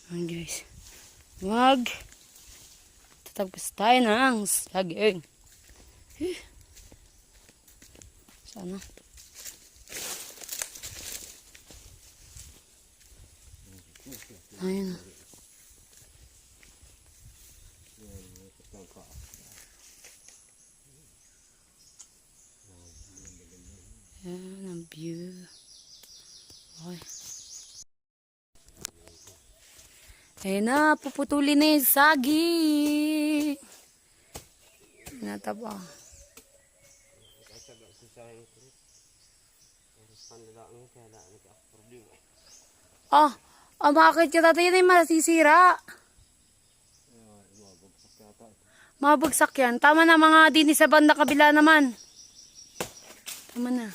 Ayan guys. Tatagpas tayo ng saging. Sana. Ayun. Ayan ang view. Okay. Ayun na, puputulin na yung saging. Nataba. Bakit ka tatay na yung masisira? Mabagsak yan. Tama na mga dini sa banda kabila naman. Tama na.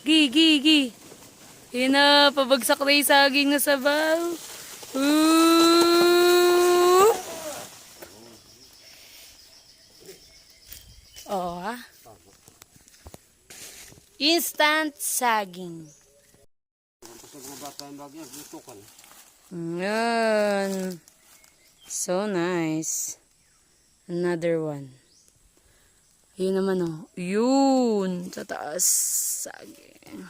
Gi. Ayun na, pabagsak na yung saging na sabaw. Instant saging. Yan. So nice. Another one. Ayun naman oh. Yun. Sa taas. Saging.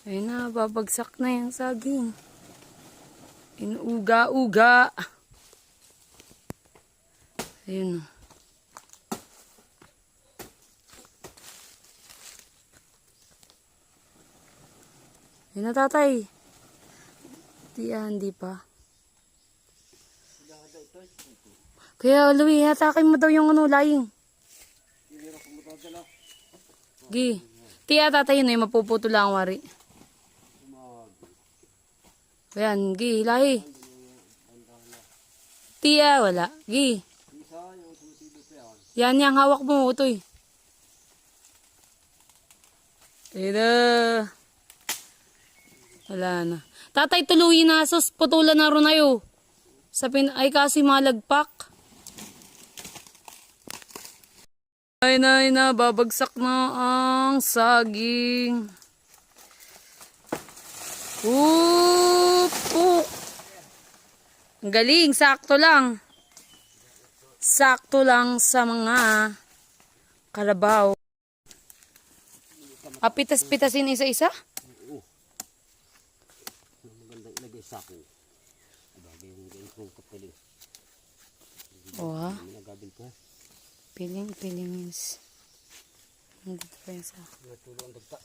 Ayun na. Babagsak na yung saging. Inuuga-uga. Ayun. Ayun na tatay. Hindi pa. Kaya Louie, hatakin mo daw yung laing. Gi. Tiya tatay yun mapuputo lang wari. Ayan, gi, lahi. Tiya, wala. Gi. Yan yang hawak mo, utoy. Ida. Wala na. Tatay, tuluyin na. Sus, putulan na rin ayo. Ay kasi malagpak. Ay na, babagsak na ang saging. Ang galing, sakto lang. Sakto lang sa mga kalabaw. Pitas-pitasin isa-isa? Oo. Magandang ilagay sa akin. Bagay yung ganyan kong kapiling. Oo. Piling means. Nandito pa yung sa. Natulong ang dagta.